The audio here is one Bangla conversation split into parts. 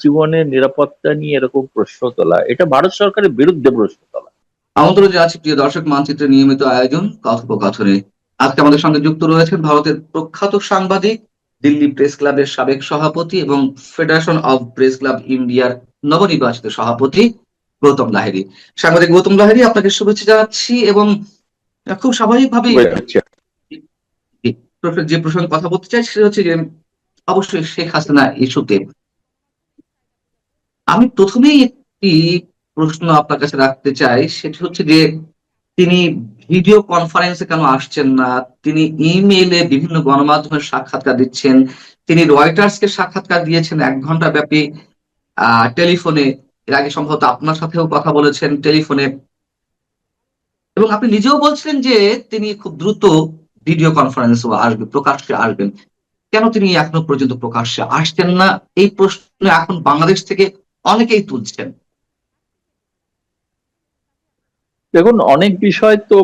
জীবনের নিরাপত্তা নিয়ে এরকম প্রশ্ন তোলা, এটা ভারত সরকারের বিরুদ্ধে প্রশ্ন তোলা। আমন্ত্রণ জানাচ্ছি প্রিয় দর্শক, মানচিত্রের নিয়মিত আয়োজন কথোপকথনে। আজকে আমাদের সঙ্গে যুক্ত রয়েছেন ভারতের প্রখ্যাত সাংবাদিক, দিল্লি প্রেস ক্লাবের সাবেক সভাপতি এবং ফেডারেশন অব প্রেস ক্লাব ইন্ডিয়ার নবনির্বাচিত সভাপতি গৌতম লাহিড়ী। সাংবাদিক গৌতম লাহিড়ী, আপনাকে শুভেচ্ছা জানাচ্ছি। এবং খুব স্বাভাবিকভাবেই বুঝছে। যে প্রসঙ্গে কথা বলতে চাই সেটা হচ্ছে যে অবশ্যই শেখ হাসিনা ইস্যুতে। আমি প্রথমেই একটি প্রশ্ন আপনার কাছে রাখতে চাই, সেটি হচ্ছে যে তিনি ভিডিও কনফারেন্সে কেন আসছেন না? তিনি ইমেইলে বিভিন্ন গণমাধ্যমের সাক্ষাৎকার দিচ্ছেন। তিনি রয়টার্সকে সাক্ষাৎকার দিয়েছেন 1 ঘন্টা ব্যাপী টেলিফোনে। এর আগে সম্ভবত আপনার সাথেও কথা বলেছেন টেলিফোনে। এবং আপনি নিজেও বলছিলেন যে তিনি খুব দ্রুত ভিডিও কনফারেন্সও আসবে, প্রকাশ্যে আসবেন। কেন তিনি এখনো পর্যন্ত প্রকাশ্যে আসছেন না? এই প্রশ্ন এখন বাংলাদেশ থেকে অনেকেই তুলছেন। দেখুন, অনেক বিষয় তো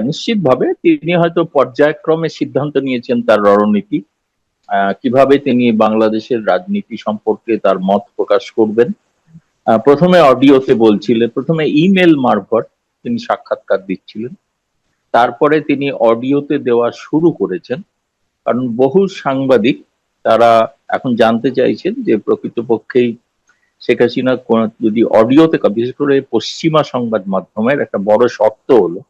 নিশ্চিতভাবে তিনি হয়তো পর্যায়ক্রমে সিদ্ধান্ত নিয়েছেন তার রণনীতি, কিভাবে তিনি বাংলাদেশের রাজনীতি সম্পর্কে তার মত প্রকাশ করবেন। প্রথমে অডিওতে বলছিলেন, প্রথমে ইমেল মারফত তিনি সাক্ষাৎকার দিচ্ছিলেন, তারপরে তিনি অডিওতে দেওয়া শুরু করেছেন। কারণ বহু সাংবাদিক তারা এখন জানতে চাইছেন যে প্রকৃতপক্ষেই শেখ হাসিনা যদি অডিওতে, বিশেষ করে পশ্চিমা সংবাদ মাধ্যমের একটা বড় শর্ত হলো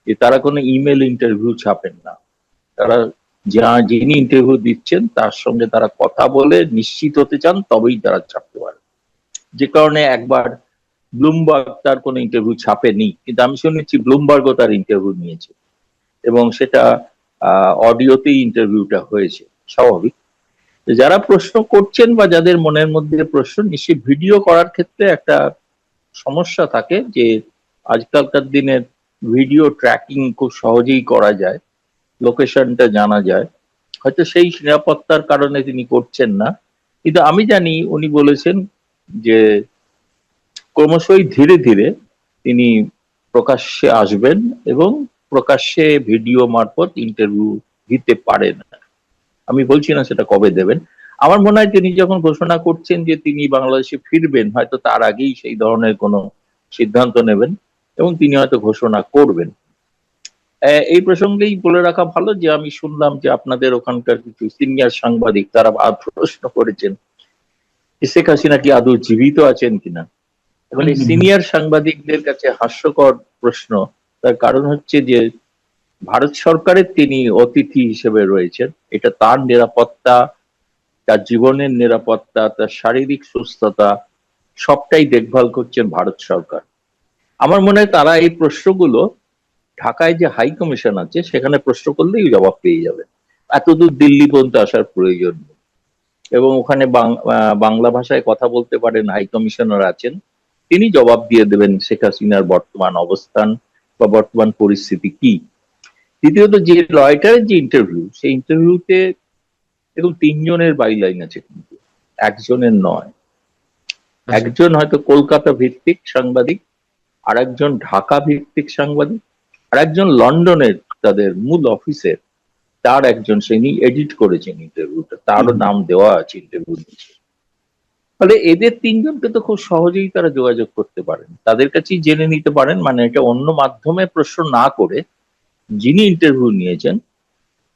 যে তারা কোনো ইমেল ইন্টারভিউ ছাপেন না। তারা যিনি ইন্টারভিউ দিচ্ছেন তার সঙ্গে তারা কথা বলে নিশ্চিত হতে চান, তবেই তারা ছাপতে পারে। যে কারণে একবার ব্লুমবার্গ তার কোনো ইন্টারভিউ ছাপেনি, কিন্তু আমি শুনেছি ব্লুমবার্গও তার ইন্টারভিউ নিয়েছে এবং সেটা অডিওতেই ইন্টারভিউটা হয়েছে। স্বাভাবিক যারা প্রশ্ন করছেন বা যাদের মনের মধ্যে প্রশ্ন, নিশ্চয়ই ভিডিও করার ক্ষেত্রে একটা সমস্যা থাকে যে আজকালকার দিনের ভিডিও ট্র্যাকিং খুব সহজেই করা যায়, লোকেশনটা জানা যায়। হয়তো সেই নিরাপত্তার কারণে তিনি করছেন না, কিন্তু আমি জানি উনি বলেছেন যে ক্রমশই ধীরে ধীরে তিনি প্রকাশ্যে আসবেন এবং প্রকাশ্যে ভিডিও মারফত ইন্টারভিউ দিতে পারেন। আমি বলছি না সেটা কবে দেবেন। আমার মনে হয় তিনি যখন ঘোষণা করছেন যে তিনি বাংলাদেশে ফিরবেন, হয়তো তার আগেই সেই ধরনের কোনো সিদ্ধান্ত নেবেন এবং তিনি হয়তো ঘোষণা করবেন। এই প্রসঙ্গেই বলে রাখা ভালো যে আমি শুনলাম যে আপনাদের ওখানকার কিছু সিনিয়র সাংবাদিক তারা প্রশ্ন করেছেন শেখ হাসিনা কি আদৌ জীবিত আছেন কিনা। এবং এই সিনিয়র সাংবাদিকদের কাছে হাস্যকর প্রশ্ন। তার কারণ হচ্ছে যে ভারত সরকারের তিনি অতিথি হিসেবে রয়েছেন, এটা তার নিরাপত্তা, তার জীবনের নিরাপত্তা, তার শারীরিক সুস্থতা সবটাই দেখভাল করছেন ভারত সরকার। আমার মনে হয় তারা এই প্রশ্নগুলো ঢাকায় যে হাই কমিশন আছে সেখানে প্রশ্ন করলেই জবাব পেয়ে যাবে, এতদূর দিল্লি পর্যন্ত আসার প্রয়োজন নেই। এবং ওখানে বাংলা ভাষায় কথা বলতে পারেন হাই কমিশনার আছেন, তিনি জবাব দিয়ে দেবেন শেখ হাসিনার বর্তমান অবস্থান বা বর্তমান পরিস্থিতি কি। দ্বিতীয়ত, যে রয়টারের যে ইন্টারভিউ, সেই ইন্টারভিউতে এরকম 3 জনের বাইলাইন আছে, কিন্তু একজনের নয়। একজন হয়তো কলকাতা ভিত্তিক সাংবাদিক, আর একজন ঢাকা ভিত্তিক সাংবাদিক, আর একজন লন্ডনের তাদের মূল অফিসের তার একজন, তিনি এডিট করেছেন ইন্টারভিউটা, তারও নাম দেওয়া আছে ইন্টারভিউ নিচে। ফলে এদের 3জনকে তো খুব সহজেই তারা যোগাযোগ করতে পারেন, তাদের কাছেই জেনে নিতে পারেন। মানে এটা অন্য মাধ্যমে প্রশ্ন না করে যিনি ইন্টারভিউ নিয়েছেন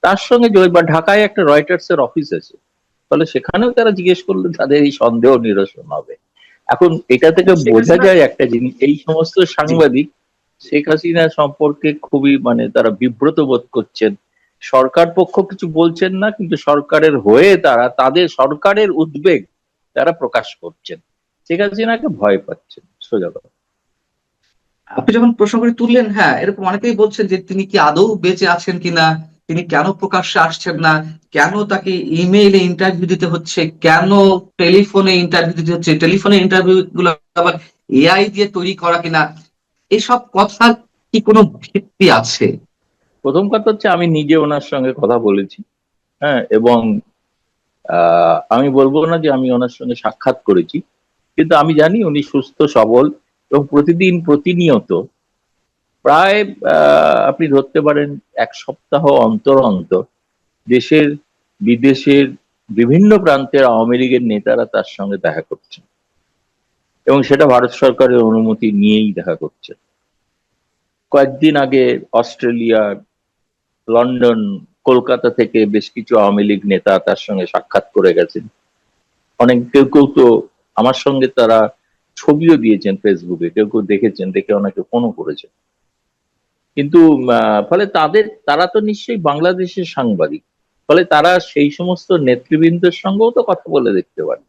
তার সঙ্গে বা ঢাকায় একটা রয়টার্স এর অফিস আছে, ফলে সেখানেও তারা জিজ্ঞেস করলে তাদের এই সন্দেহ নিরসন হবে। এখন এটা থেকে বোঝা যায় একটা জিনিস, এই সমস্ত সাংবাদিক শেখ হাসিনা সম্পর্কে খুবই তারা বিব্রত বোধ করছেন। সরকার পক্ষ কিছু বলছেন না, কিন্তু সরকারের হয়ে তারা তাদের সরকারের উদ্বেগ তারা প্রকাশ করছেন, শেখ হাসিনাকে ভয় পাচ্ছেন, সোজা কথা। আপনি যখন প্রসঙ্গটি তুললেন, হ্যাঁ, এরকম অনেকেই বলছেন যে তিনি কি আদৌ বেঁচে আছেন কিনা, তিনি কেন প্রকাশ্যে আসছেন না, কেন তাকে ইমেইলে ইন্টারভিউ দিতে হচ্ছে, কেন টেলিফোনে ইন্টারভিউ দিতে হচ্ছে, টেলিফোনে ইন্টারভিউ গুলো আবার এআই দিয়ে তৈরি করা কিনা, এসব কথা কি কোনো ভিত্তি আছে? প্রথম কথা হচ্ছে আমি নিজে ওনার সঙ্গে কথা বলেছি, হ্যাঁ, এবং আমি বলবো না যে আমি ওনার সঙ্গে সাক্ষাৎ করেছি, কিন্তু আমি জানি উনি সুস্থ সবল এবং প্রতিদিন প্রতিনিয়ত প্রায় আপনি ধরতে পারেন 1 সপ্তাহ অন্তর অন্তর দেশের বিদেশের বিভিন্ন প্রান্তের আওয়ামী লীগের নেতারা তার সঙ্গে দেখা করছেন, এবং সেটা ভারত সরকারের অনুমতি নিয়েই দেখা করছে। কয়েকদিন আগে অস্ট্রেলিয়া, লন্ডন, কলকাতা থেকে বেশ কিছু আওয়ামী লীগ নেতা তার সঙ্গে সাক্ষাৎ করে গেছেন। অনেক কেউ কেউ তো আমার সঙ্গে তারা ছবিও দিয়েছেন ফেসবুকে, কেউ কেউ দেখেছেন, দেখে অনেকে ফোনও করেছেন। কিন্তু ফলে তারা তো নিশ্চয়ই বাংলাদেশের সাংবাদিক, ফলে তারা সেই সমস্ত নেতৃবৃন্দের সঙ্গেও তো কথা বলে দেখতে পারে।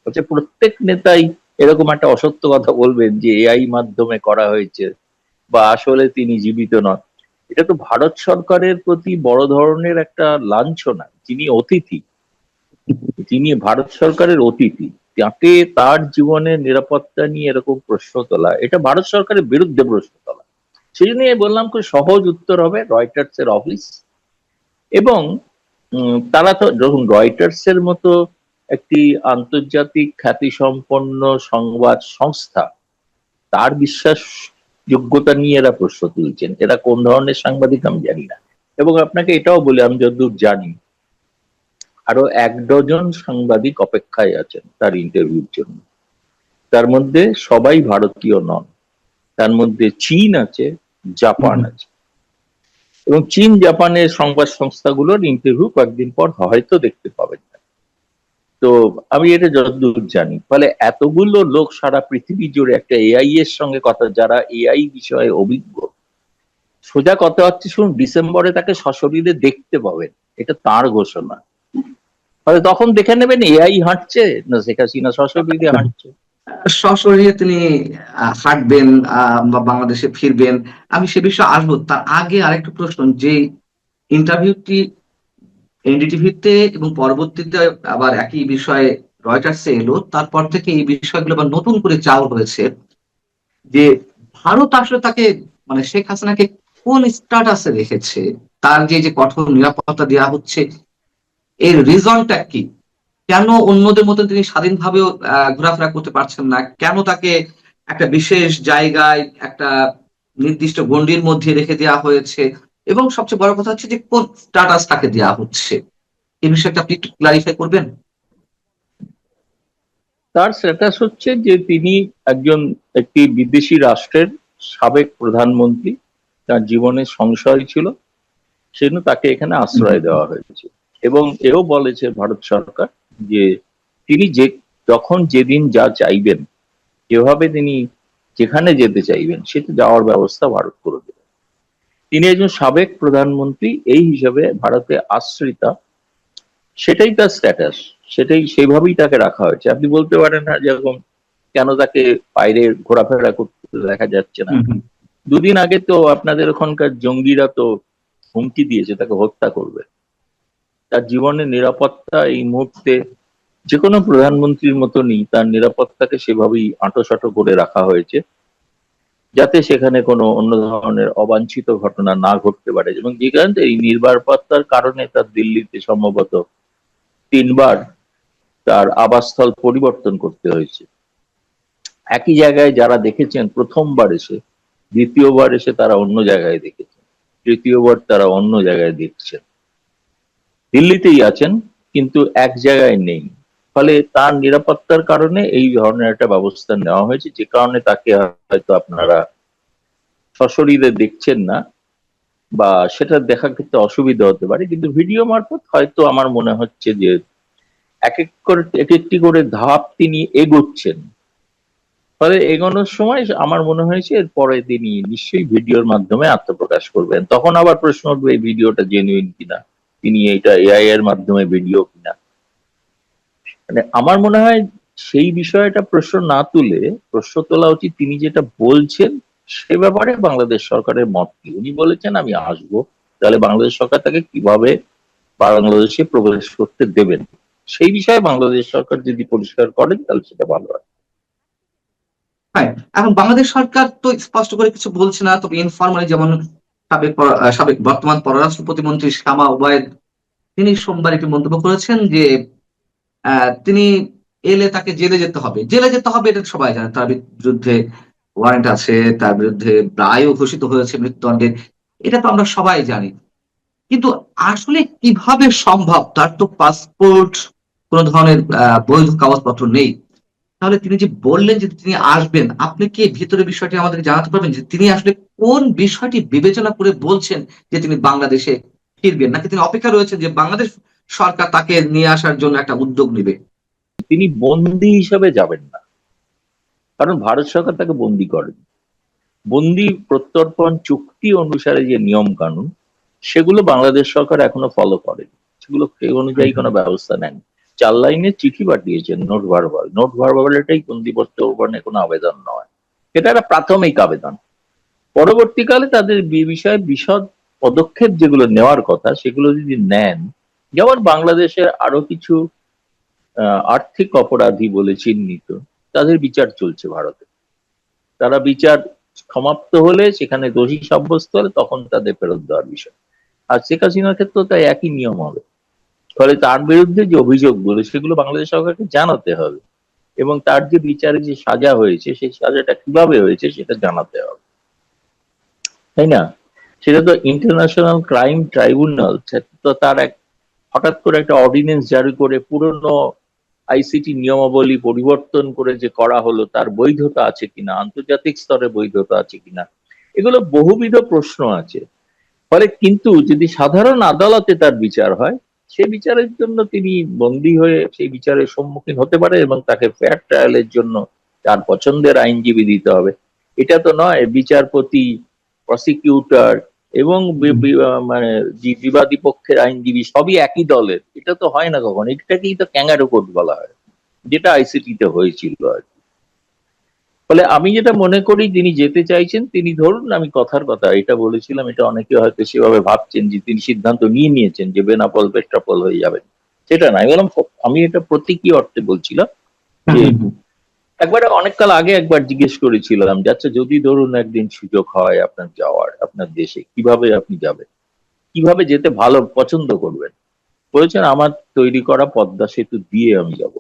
হচ্ছে প্রত্যেক নেতাই এরকম একটা অসত্য কথা বলবেন যে এআই মাধ্যমে করা হয়েছে বা আসলে তিনি জীবিত নন? এটা তো ভারত সরকারের প্রতি বড় ধরনের একটা লাঞ্ছনা। যিনি ভারত সরকারের অতিথি, তাকে তার জীবনের নিরাপত্তা নিয়ে এরকম প্রশ্ন তোলা, এটা ভারত সরকারের বিরুদ্ধে প্রশ্ন তোলা। সেই জন্য বললাম খুব সহজ উত্তর হবে রয়টার্স এর অফিস। এবং তারা তো যখন রয়টার্স এর মতো একটি আন্তর্জাতিক খ্যাতিসম্পন্ন সংবাদ সংস্থা, তার বিশ্বাস যোগ্যতা নিয়ে এরা প্রশ্ন তুলছেন, এরা কোন ধরনের সাংবাদিক আমি জানি না। এবং আপনাকে এটাও বলি, আমি যতদূর জানি আরো 1 ডজন সাংবাদিক অপেক্ষায় আছেন তার ইন্টারভিউর জন্য। তার মধ্যে সবাই ভারতীয় নন, তার মধ্যে চীন আছে, জাপান আছে, এবং চীন জাপানের সংবাদ সংস্থাগুলোর ইন্টারভিউ কয়েকদিন পর হয়তো দেখতে পাবেন না। তো আমি এটা যতদূর জানি, ফলে এতগুলো লোক সারা পৃথিবী জুড়ে একটা এআই এর সঙ্গে কথা, যারা এআই বিষয়ে অভিজ্ঞ, সোজা কথা হচ্ছে শুনুন, ডিসেম্বরে তাকে সশরীরে দেখতে পাবেন, এটা তার ঘোষণা। ফলে তখন দেখে নেবেন এআই হাঁটছে না শেখ হাসিনা সশরীরে হাঁটছে। সশরীরে তিনি হাঁটবেন বা বাংলাদেশে ফিরবেন, আমি সে বিষয়ে আসবো। তার আগে আরেকটা প্রশ্ন, যে ইন্টারভিউটি এনডিটিভিতে এবং পরবর্তীতে আবার একই বিষয়ে রয়টার্সে এলো, তারপর থেকে এই বিষয়গুলো আবার নতুন করে চালু হয়েছে যে ভারত আসলে তাকে, মানে শেখ হাসিনাকে কোন স্ট্যাটাসে রেখেছে, তার যে যে কঠোর নিরাপত্তা দেওয়া হচ্ছে, এর রিজনটা কি? কেন অন্যদের মতো তিনি স্বাধীনভাবেও ঘোরাফেরা করতে পারছেন না? কেন তাকে একটা বিশেষ জায়গায় একটা নির্দিষ্ট গণ্ডির মধ্যে রেখে দেওয়া হয়েছে? এবং সবচেয়ে বড় কথা হচ্ছে যে কোন স্ট্যাটাস তাকে দেওয়া হচ্ছে, এই বিষয়টা আপনি একটু ক্লারিফাই করবেন? তার স্ট্যাটাস হচ্ছে যে তিনি একটি বিদেশি রাষ্ট্রের সাবেক প্রধানমন্ত্রী, তার জীবনে সংশয় ছিল, সেজন্য তাকে এখানে আশ্রয় দেওয়া হয়েছে। এবং এও বলেছে ভারত সরকার যে তিনি যখন যেদিন যা চাইবেন, যেভাবে তিনি যেখানে যেতে চাইবেন, সেটা যাওয়ার ব্যবস্থা ভারত করে দেবে। তিনি একজন সাবেক প্রধানমন্ত্রী, এই হিসাবে ভারতে আশ্রিতা, সেটাই তার স্ট্যাটাস, সেইভাবেই তাকে রাখা হয়েছে। আপনি বলতে পারেন না যেরকম কেন তাকে বাইরে ঘোরাফেরা করতে দেখা যাচ্ছে না। 2 দিন আগে তো আপনাদের ওখানকার জঙ্গিরা তো হুমকি দিয়েছে তাকে হত্যা করবে। তার জীবনের নিরাপত্তা এই মুহূর্তে যে কোনো প্রধানমন্ত্রীর মতনই তার নিরাপত্তাকে সেভাবেই আঁটোসাঁটো করে রাখা হয়েছে, যাতে সেখানে কোনো অন্য ধরনের অবাঞ্ছিত ঘটনা না ঘটতে পারে। এবং যে কারণে এই নিরাপত্তার কারণে তার দিল্লিতে সম্ভবত 3বার তার আবাসস্থল পরিবর্তন করতে হয়েছে। একই জায়গায় যারা দেখেছেন প্রথমবার এসে, দ্বিতীয়বার এসে তারা অন্য জায়গায় দেখেছেন, তৃতীয়বার তারা অন্য জায়গায় দেখছেন। দিল্লিতেই আছেন কিন্তু এক জায়গায় নেই। ফলে তার নিরাপত্তার কারণে এই ধরনের একটা ব্যবস্থা নেওয়া হয়েছে, যে কারণে তাকে হয়তো আপনারা সশরীরে দেখছেন না, বা সেটা দেখা ক্ষেত্রে অসুবিধা হতে পারে। কিন্তু ভিডিও মারফত হয়তো আমার মনে হচ্ছে যে এক একটি করে ধাপ তিনি এগোচ্ছেন। ফলে এগোনোর সময় আমার মনে হয়েছে এরপরে তিনি নিশ্চয়ই ভিডিওর মাধ্যমে আত্মপ্রকাশ করবেন। তখন আবার প্রশ্ন উঠবে এই ভিডিওটা জেনুইন কিনা, তিনি এটা এআই এর মাধ্যমে ভিডিও কিনা। মানে আমার মনে হয় সেই বিষয়টা প্রশ্ন না তুলে প্রশ্ন তোলা উচিত তিনি যেটা বলছেন সে ব্যাপারে বাংলাদেশ সরকারের মত কি। উনি বলেছেন আমি আসবো, তাহলে বাংলাদেশ সরকার তাকে কিভাবে বাংলাদেশে প্রবেশ করতে দেবেন, সেই বিষয়ে বাংলাদেশ সরকার যদি পরিষ্কার করেন তাহলে সেটা ভালো হয়। হ্যাঁ, এখন বাংলাদেশ সরকার তো স্পষ্ট করে কিছু বলছে না, তবে ইনফরমালি যেমন সাবেক বর্তমান পররাষ্ট্র প্রতিমন্ত্রী শামা ওবায়েদ, তিনি সোমবার একটি মন্তব্য করেছেন যে তিনি এলে তাকে জেলে যেতে হবে। জেলে যেতে হবে এটা সবাই জানে, তার বিরুদ্ধে ওয়ারেন্ট আছে, তার বিরুদ্ধে রায়ও ঘোষিত হয়েছে মৃত্যুদণ্ডের, এটা তো আমরা সবাই জানি। কিন্তু আসলে কিভাবে সম্ভব? তার তো পাসপোর্ট কোনো ধরনের বৈধ কাগজপত্র নেই, তাহলে তিনি যে বললেন যে তিনি আসবেন, আপনি কি ভিতরে বিষয়টি আমাদেরকে জানাতে পারবেন যে তিনি আসলে কোন বিষয়টি বিবেচনা করে বলছেন যে তিনি বাংলাদেশে ফিরবেন, নাকি তিনি অপেক্ষা রয়েছেন যে বাংলাদেশ সরকার তাকে নিয়ে আসার জন্য একটা উদ্যোগ নেবে? তিনি বন্দী হিসাবে যাবেন না, কারণ ভারত সরকার তাকে বন্দী করেন। বন্দী প্রত্যর্পণ চুক্তি অনুসারে যে নিয়ম কানুন, সেগুলো বাংলাদেশ সরকার এখনো ফলো করেনি, সেগুলো সেই অনুযায়ী কোনো ব্যবস্থা নেন। 4 লাইনের চিঠি পাঠিয়েছেন, নোট ভার্বাল এটাই বন্দী প্রত্যর্পণে কোনো আবেদন নয়, এটা একটা প্রাথমিক আবেদন। পরবর্তীকালে তাদের বিষয়ে বিশদ পদক্ষেপ যেগুলো নেওয়ার কথা সেগুলো যদি নেন, যেমন বাংলাদেশের আরো কিছু আর্থিক অপরাধী বলে চিহ্নিত, তাদের বিচার চলছে ভারতে। তারা বিচার সমাপ্ত হলে, সেখানে দোষী সাব্যস্ত হলে তখন তাদের ফেরত দেওয়ার বিষয়। আর শেখ হাসিনার ক্ষেত্রেও তাই একই নিয়ম হবে। ফলে তার বিরুদ্ধে যে অভিযোগগুলো সেগুলো বাংলাদেশ সরকারকে জানাতে হবে, এবং তার যে বিচারে যে সাজা হয়েছে সেই সাজাটা কিভাবে হয়েছে সেটা জানাতে হবে, তাই না? সেটা তো ইন্টারন্যাশনাল ক্রাইম ট্রাইব্যুনাল, তো তার এক হঠাৎ করে একটা অর্ডিন্যান্স জারি করে পুরনো আইসিটি নিয়মাবলী পরিবর্তন করে যে করা হলো, তার বৈধতা আছে কিনা, আন্তর্জাতিক স্তরে বৈধতা আছে কিনা, এগুলো বহুবিধ প্রশ্ন আছে। ফলে কিন্তু যদি সাধারণ আদালতে তার বিচার হয়, সেই বিচারের জন্য তিনি বন্দী হয়ে সেই বিচারের সম্মুখীন হতে পারে, এবং তাকে ফেয়ার ট্রায়ালের জন্য তার পছন্দের আইনজীবী দিতে হবে। এটা তো নয় বিচারপতি, প্রসিকিউটর এবং মানে যে বিবাদী পক্ষের আইনজীবী সবই একই দলের, এটা তো হয় না কখন। এটাকেই তো ক্যাঙ্গারু কোর্ট বলা হয়, যেটা আইসিটিতে হয়েছিল আর কি। ফলে আমি যেটা মনে করি, তিনি যেতে চাইছেন, তিনি ধরুন, আমি কথার কথা এটা বলেছিলাম, এটা অনেকে হয়তো সেভাবে ভাবছেন যে তিনি সিদ্ধান্ত নিয়ে নিয়েছেন যে বেনাপোল পেট্রাপোল হয়ে যাবেন, সেটা না। আমি বললাম, আমি এটা প্রতীকী অর্থে বলছিলাম যে একবার অনেককাল আগে একবার জিজ্ঞেস করেছিলাম যে আচ্ছা, যদি ধরুন একদিন সুযোগ হয় আপনার যাওয়ার, আপনার দেশে কিভাবে আপনি যাবেন, কিভাবে যেতে ভালো পছন্দ করবেন? বলেছেন, আমার তৈরি করা পদ্মা সেতু দিয়ে আমি যাব।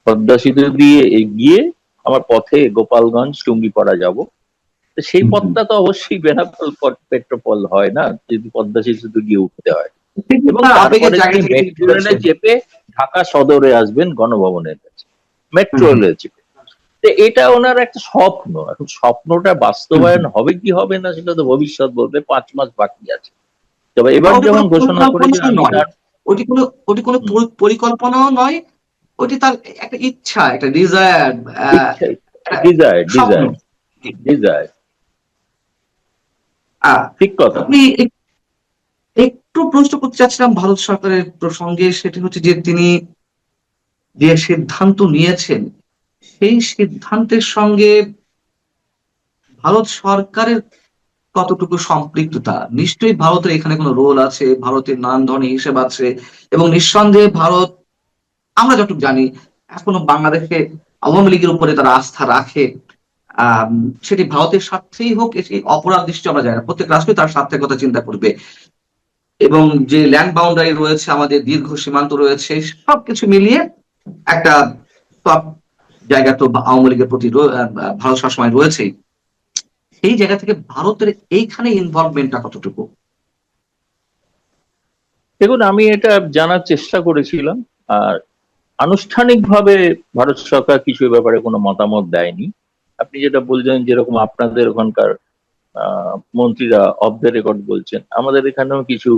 পদ্মা সেতু দিয়ে গিয়ে আমার পথে গোপালগঞ্জ টুঙ্গিপাড়া যাব। তো সেই পথটা তো অবশ্যই বেনাপোল পেট্রোপল হয় না, যদি পদ্মা সেতু দিয়ে উঠতে হয়। এবং তার আবেগের তারপরে জায়গা তিনি থেকে তিনি মেট্রো রেলে বলেছেন। চেপে ঢাকা সদরে আসবেন গণভবনের কাছে, মেট্রো রেলে চেপে। তো এটা ওনার একটা স্বপ্ন। এখন স্বপ্নটা বাস্তবায়ন হবে কি হবে না সেটা তো ভবিষ্যৎ বলবে, 5 মাস বাকি আছে। তবে এবার ওটি কোনো যেমন ঘোষণা করেছেন, পরিকল্পনা আমি নয়, তার ওটি কোনো পরিকল্পনাও নয়, ওটি তার একটা ইচ্ছা, একটা ডিজায়ার, ইচ্ছাই, ডিজায়ার স্বপ্ন। ডিজায়ার ডিজায়ার আহ, ঠিক কথা। আমি একটু প্রশ্ন করতে চাচ্ছিলাম ভারত সরকারের প্রসঙ্গে, সেটি হচ্ছে যে তিনি যে সিদ্ধান্ত নিয়েছেন, সেই সিদ্ধান্তের সঙ্গে ভারত সরকারের কতটুকু সম্পৃক্ততা? নিশ্চয়ই ভারতের এখানে কোনো রোল আছে, ভারতের নানান ধরনের হিসেব আছে, এবং নিঃসন্দেহে ভারত, আমরা যতটুকু জানি, এখনো বাংলাদেশে আওয়ামী লীগের উপরে তারা আস্থা রাখে। আহ সেটি ভারতের স্বার্থেই হোক, এটি অপরাধ দৃষ্টি আমরা জানি না, প্রত্যেক রাষ্ট্রই তার স্বার্থের কথা চিন্তা করবে। এবং যে ল্যান্ড বাউন্ডারি রয়েছে, আমাদের দীর্ঘ সীমান্ত রয়েছে, সবকিছু মিলিয়ে একটা টপ জায়গা তো আওয়ামী লীগের প্রতি ভারত সবসময় রয়েছেই। সেই জায়গা থেকে ভারতের এইখানে ইনভলভমেন্টটা কতটুকু? দেখুন, আমি এটা জানার চেষ্টা করেছিলাম, আর আনুষ্ঠানিকভাবে ভারত সরকার কিছু এ ব্যাপারে কোনো মতামত দেয়নি। আপনি যেটা বলছেন, যেরকম আপনাদের ওখানকার মন্ত্রীরা অফ দ্য রেকর্ড বলছেন, আমাদের এখানেও কিছু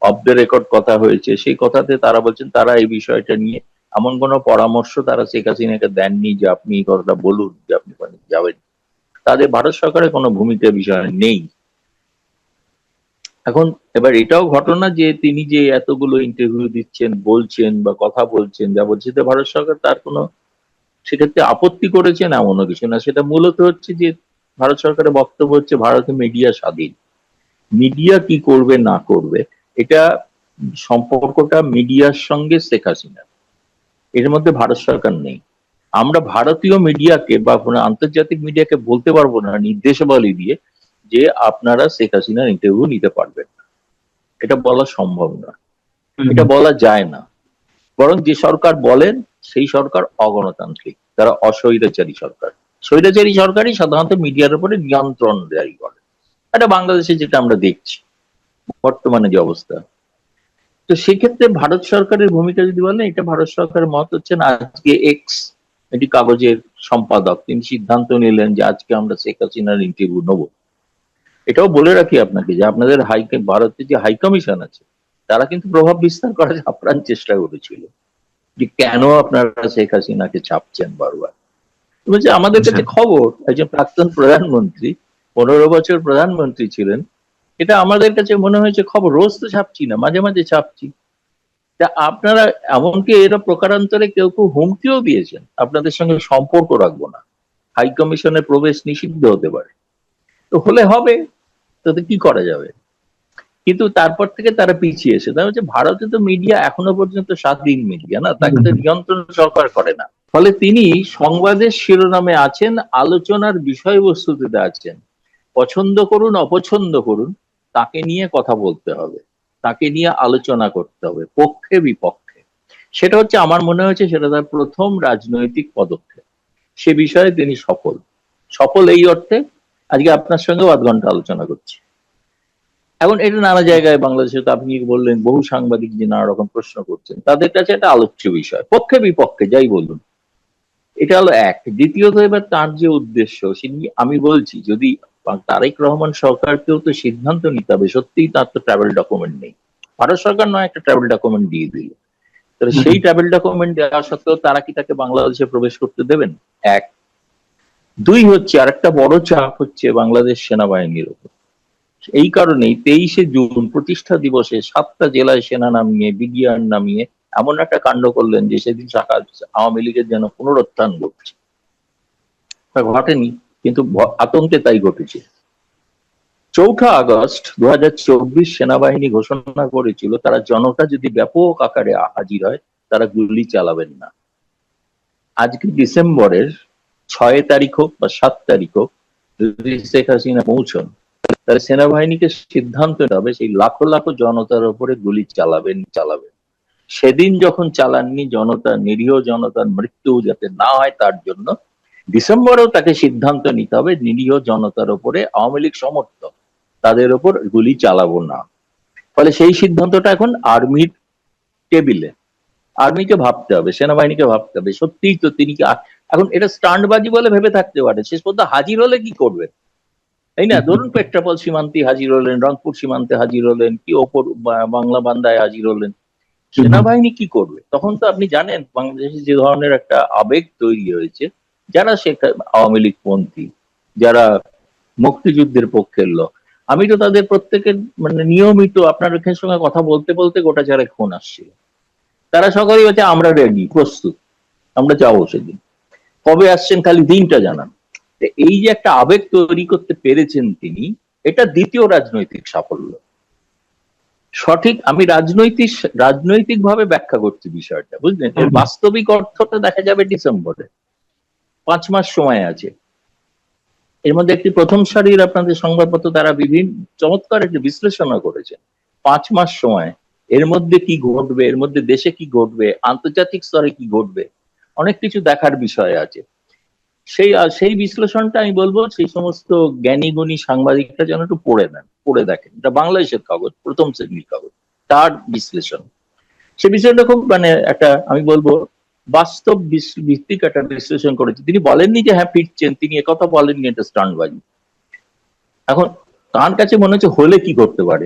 অফ দ্য রেকর্ড কথা হয়েছে। সেই কথাতে তারা বলছেন তারা এই বিষয়টা নিয়ে এমন কোনো পরামর্শ তারা শেখ হাসিনাকে দেননি যে আপনি এই কথাটা বলুন যে আপনি ওখানে যাবেন। তাদের ভারত সরকারের কোনো ভূমিকা বিষয় নেই। এখন এবার এটাও ঘটনা যে তিনি যে এতগুলো ইন্টারভিউ দিচ্ছেন, বলছেন বা কথা বলছেন, যা বলছে, তো ভারত সরকার তার কোনো সেক্ষেত্রে আপত্তি করেছেন এমনও কিছু না। সেটা মূলত হচ্ছে যে ভারত সরকারের বক্তব্য হচ্ছে ভারতে মিডিয়া স্বাধীন, মিডিয়া কি করবে না করবে এটা সম্পর্কটা মিডিয়ার সঙ্গে শেখ হাসিনা, এর মধ্যে ভারত সরকার নেই। আমরা ভারতীয় মিডিয়াকে বা কোনো আন্তর্জাতিক মিডিয়াকে বলতে পারবো না নির্দেশাবলী দিয়ে যে আপনারা শেখ হাসিনার ইন্টারভিউ নিতে পারবেন না, এটা বলা সম্ভব না, এটা বলা যায় না। বরং যে সরকার বলেন সেই সরকার অগণতান্ত্রিক, তারা অস্বৈরাচারী সরকার। স্বৈরাচারী সরকারই সাধারণত মিডিয়ার উপরে নিয়ন্ত্রণ জারি করে। এটা বাংলাদেশে যেটা আমরা দেখছি বর্তমানে যে অবস্থা। তো তো সেক্ষেত্রে ভারত সরকারের ভূমিকা যদি বলেন, এটা ভারত সরকারের মত হচ্ছে না, আজকে এক্স এটি কাগজের সম্পাদক তিনি সিদ্ধান্ত নিলেন যে আজকে আমরা শেখ হাসিনার ইন্টারভিউ নেবো। এটাও বলে রাখি আপনাকে যে আপনাদের ভারতের যে হাই কমিশন আছে তারা কিন্তু প্রভাব বিস্তার করার আপ্রাণ চেষ্টা করেছিল যে কেন আপনারা শেখ হাসিনাকে চাপছেন বারবার। বলছে আমাদের আচ্ছা। কাছে খবর, একজন প্রাক্তন প্রধানমন্ত্রী 15 বছর প্রধানমন্ত্রী ছিলেন, এটা আমাদের কাছে মনে হয়েছে খবর, রোজ তো ছাপছি না, মাঝে মাঝে ছাপছি। তা আপনারা, এমনকি এরা প্রকারান্তরে কেউ কেউ হুমকিও দিয়েছেন আপনাদের সঙ্গে সম্পর্ক রাখবো না, হাই কমিশনের প্রবেশ নিষিদ্ধ হতে পারে। তো হলে হবে, তাতে কি করা যাবে। কিন্তু তারপর থেকে তারা পিছিয়ে এসে, তাই হচ্ছে ভারতে তো মিডিয়া এখনো পর্যন্ত স্বাধীন মিডিয়া না, তাকে তো নিয়ন্ত্রণ সরকার করে না। ফলে তিনি সংবাদের শিরোনামে আছেন, আলোচনার বিষয়বস্তুতে আছেন। পছন্দ করুন অপছন্দ করুন, তাকে নিয়ে কথা বলতে হবে, তাকে নিয়ে আলোচনা করতে হবে পক্ষে বিপক্ষে। সেটা হচ্ছে আমার মনে হয়েছে সেটা তার প্রথম রাজনৈতিক পদক্ষেপ। সে বিষয়ে তিনি সফল। সফল এই অর্থে আজকে আপনার সঙ্গেও 8 ঘন্টা আলোচনা করছি। এখন এটা নানা জায়গায় বাংলাদেশে তো আপনি বললেন বহু সাংবাদিক যে নানা রকম প্রশ্ন করছেন, তাদের কাছে একটা আলোচ্য বিষয়, পক্ষে বিপক্ষে যাই বলুন। এটা হলো এক। দ্বিতীয়ত এবার তার যে উদ্দেশ্য, আমি বলছি যদি তারেক রহমান সরকারকেও তো সিদ্ধান্ত নিতে হবে, সত্যিই তার তো ট্রাভেল ডকুমেন্ট নেই, ভারত সরকার নয় একটা ট্রাভেল ডকুমেন্ট দিয়ে দিল, তাহলে সেই ট্রাভেল ডকুমেন্ট দেওয়া সত্ত্বেও তারা কি তাকে বাংলাদেশে প্রবেশ করতে দেবেন? এক। দুই হচ্ছে আরেকটা বড় চাপ হচ্ছে বাংলাদেশ সেনাবাহিনীর উপর। এই কারণেই 23শে জুন প্রতিষ্ঠা দিবসে 7টা জেলায় সেনা নামিয়ে, বিডিআর নামিয়ে এমন একটা কাণ্ড করলেন যে সেদিন আওয়ামী লীগের যেন পুনরুত্থান ঘটছে। ঘটেনি, কিন্তু আতঙ্কে তাই ঘটেছে। 4 আগস্ট 2024 সেনাবাহিনী ঘোষণা করেছিল তারা জনতা যদি ব্যাপক আকারে হাজির হয় তারা গুলি চালাবেন না। আজকে ডিসেম্বরের 6 তারিখ হোক বা 7 তারিখ হোক, যদি শেখ হাসিনা পৌঁছন, তাহলে সেনাবাহিনীকে সিদ্ধান্ত নিতে হবে সেই লাখো লাখো জনতার উপরে গুলি চালাবেন। সেদিন যখন চালাননি, জনতা, নিরীহ জনতার মৃত্যু যাতে না হয় তার জন্য ডিসেম্বরেও তাকে সিদ্ধান্ত নিতে হবে নিরীহ জনতার উপরে, আওয়ামী লীগ সমর্থক তাদের উপর গুলি চালাবো না। ফলে সেই সিদ্ধান্তটা এখন আর্মির টেবিলে, আর্মিকে ভাবতে হবে, সেনাবাহিনীকে ভাবতে হবে সত্যিই তো তিনি কি এখন এটা স্টান্টবাজি বলে ভেবে থাকতে পারে, শেষ পর্যন্ত হাজির হলে কি করবে, তাই না? ধরুন পেট্রাপোল সীমান্তে হাজির হলেন, রংপুর সীমান্তে হাজির হলেন, কি ওপর বাংলা বান্দায় হাজির হলেন, সেনাবাহিনী কি করবে? তখন তো আপনি জানেন বাংলাদেশে যে ধরনের একটা আবেগ তৈরি হয়েছে, যারা আওয়ামী লীগ পন্থী, যারা মুক্তিযুদ্ধের পক্ষের লোক, আমি তো তাদের প্রত্যেকের মানে নিয়মিত আপনার এখানের সঙ্গে কথা বলতে বলতে গোটা চারে ফোন আসছিল। তারা সকলেই হচ্ছে আমরা রেডি, প্রস্তুত, আমরা যাবো সেদিন, কবে আসছেন খালি দিনটা জানান। এই যে একটা আবেগ তৈরি করতে পেরেছেন তিনি, এটা দ্বিতীয় রাজনৈতিক সাফল্য। সঠিক, আমি রাজনৈতিক ভাবে ব্যাখ্যা করছি বিষয়টা, বুঝলেন? এর বাস্তবিক অর্থটা দেখা যাবে ডিসেম্বরে। 5 মাস সময় আছে। এর মধ্যে একটি প্রথম সারির আপনাদের সংবাদপত্র তারা বিভিন্ন চমৎকার একটি বিশ্লেষণ করেছে। 5 মাস সময়, এর মধ্যে কি ঘটবে, এর মধ্যে দেশে কি ঘটবে, আন্তর্জাতিক স্তরে কি ঘটবে, অনেক কিছু দেখার বিষয় আছে। সেই বিশ্লেষণটা আমি বলবো সেই সমস্ত জ্ঞানী গুণী সাংবাদিকরা যেন একটু পড়ে দেখেন। এটা বাংলাদেশের কাগজ, প্রথম শ্রেণীর কাগজ, তার বিশ্লেষণ। সে বিষয়টা খুব মানে একটা আমি বলবো বাস্তব ভিত্তিক একটা বিশ্লেষণ করেছে। তিনি বলেননি যে হ্যাঁ ফিরছেন, তিনি একথা বলেননি এটা স্টান্টবাজি। এখন তার কাছে মনে হচ্ছে হলে কি করতে পারে,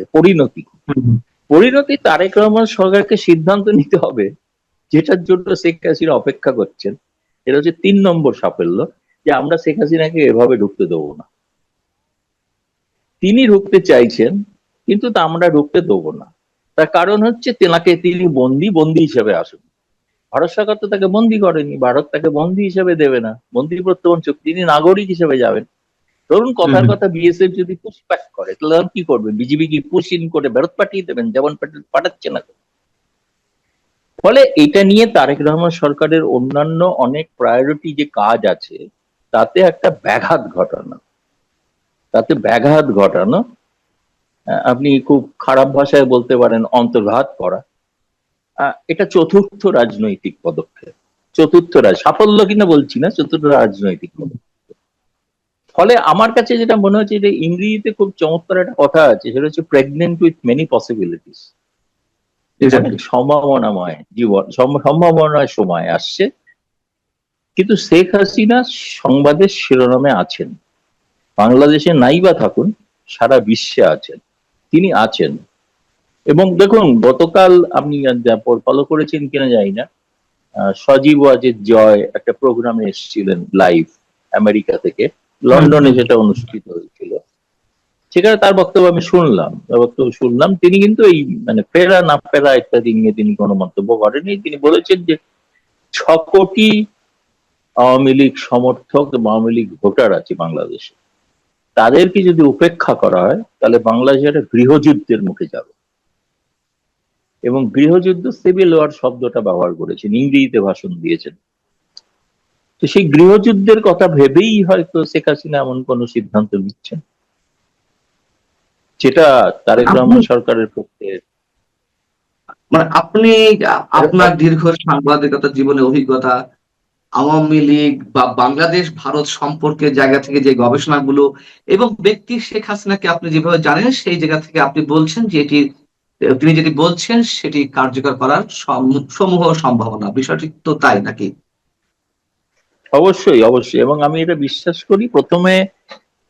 পরিণতি তারেক রহমান সরকারকে সিদ্ধান্ত নিতে হবে, যেটার জন্য শেখ হাসিনা অপেক্ষা করছেন। এটা হচ্ছে 3 নম্বর সাফল্য, যে আমরা শেখ হাসিনাকে এভাবে ঢুকতে দেবো না। তিনি ঢুকতে চাইছেন কিন্তু তা আমরা ঢুকতে দেবো না। তার কারণ হচ্ছে তিনি বন্দি হিসেবে আসুন। ভারত সরকার তো তাকে বন্দি করেনি, ভারত তাকে বন্দি হিসেবে দেবে না, বন্দি প্রত্যর্পণ চুক্তি, তিনি নাগরিক হিসেবে যাবেন। ধরুন কথার কথা বিএসএফ যদি পুশব্যাক করে, তাহলে কি করবে? বিজিবি কি পুশ ইন করে ফেরত পাঠিয়ে দেবেন, যেমন পাঠাচ্ছে না? ফলে এটা নিয়ে তারেক রহমান সরকারের অন্যান্য অনেক প্রায়োরিটি যে কাজ আছে তাতে একটা ব্যাঘাত ঘটানো, আপনি খুব খারাপ ভাষায় বলতে পারেন অন্তর্ঘাত করা, এটা চতুর্থ রাজনৈতিক পদক্ষেপ। সাফল্য কিনা বলছি না, চতুর্থ রাজনৈতিক পদক্ষেপ। ফলে আমার কাছে যেটা মনে হচ্ছে যে ইংরেজিতে খুব চমৎকার একটা কথা আছে, সেটা হচ্ছে প্রেগনেন্ট উইথ মেনি পসিবিলিটিস। অনেক সম্ভাবনাময় জীবন, সম্ভাবনায় সময় আসছে। কিন্তু শেখ হাসিনা সংবাদের শিরোনামে আছেন, বাংলাদেশে নাই বা থাকুন, সারা বিশ্বে আছেন, তিনি আছেন। এবং দেখুন, গতকাল আপনি ফলো করেছেন কিনা জানি না, সজীব ওয়াজেদ জয় একটা প্রোগ্রামে এসেছিলেন লাইভ আমেরিকা থেকে, লন্ডনে যেটা অনুষ্ঠিত হয়েছিল। সেখানে তার বক্তব্য আমি শুনলাম, তিনি কিন্তু এই মানে ফেরা না ফেরা ইত্যাদি নিয়ে তিনি কোনো মন্তব্য করেননি। তিনি বলেছেন যে 6 কোটি আওয়ামী লীগ সমর্থক এবং আওয়ামী লীগ ভোটার আছে বাংলাদেশে, তাদেরকে যদি উপেক্ষা করা হয় তাহলে বাংলাদেশ একটা গৃহযুদ্ধের মুখে যাবে। এবং গৃহযুদ্ধ, সিভিল ওয়ার শব্দটা ব্যবহার করেছেন, ইংরেজিতে ভাষণ দিয়েছেন। তো সেই গৃহযুদ্ধের কথা ভেবেই হয়তো শেখ হাসিনা এমন কোন সিদ্ধান্ত নিচ্ছেন, যেটা তারেক রহমান সরকারের পক্ষে। মানে আপনি আপনার দীর্ঘ সাংবাদিকতা জীবনে অভিজ্ঞতা, আওয়ামী লীগ বা বাংলাদেশ ভারত সম্পর্কের জায়গা থেকে যে গবেষণাগুলো এবং ব্যক্তি শেখ হাসিনাকে আপনি যেভাবে জানেন, সেই জায়গা থেকে আপনি বলছেন যে তিনি যেটি বলছেন সেটি কার্যকর করার সমূহ সম্ভাবনা। বিষয়টি তো তাই নাকি? অবশ্যই অবশ্যই, এবং আমি এটা বিশ্বাস করি। প্রথমে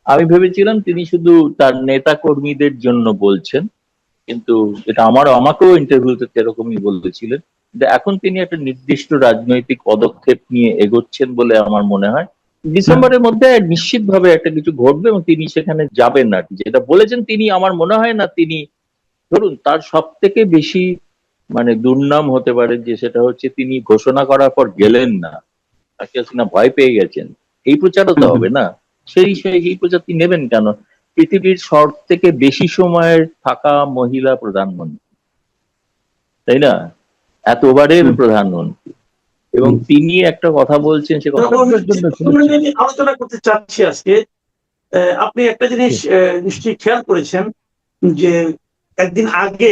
আমি ভেবেছিলাম তিনি শুধু তার নেতা কর্মীদের জন্য বলছেন, কিন্তু এটা আমাকেও ইন্টারভিউতে এরকমই বলেছিলেন। কিন্তু এখন তিনি একটা নির্দিষ্ট রাজনৈতিক পদক্ষেপ নিয়ে এগোচ্ছেন বলে আমার মনে হয়। ডিসেম্বরের মধ্যে নিশ্চিতভাবে একটা কিছু ঘটবে এবং তিনি সেখানে যাবেন না। যেটা বলেছেন তিনি, আমার মনে হয় না তিনি, ধরুন তার সব থেকে বেশি মানে দুর্নাম হতে পারে যে সেটা হচ্ছে তিনি ঘোষণা করার পর গেলেন না, হাসিনা ভয় পেয়ে গেছেন। এই প্রচারও তো হবে না। সেই প্রচার তিনি নেবেন কেন? পৃথিবীর সব থেকে বেশি সময়ের থাকা মহিলা প্রধানমন্ত্রী, তাই না? এতবারের প্রধানমন্ত্রী, এবং তিনি একটা কথা বলছেন, সে কথা আমি আলোচনা করতে চাচ্ছি আজকে। আপনি একটা জিনিস নিশ্চয়ই খেয়াল করেছেন যে একদিন আগে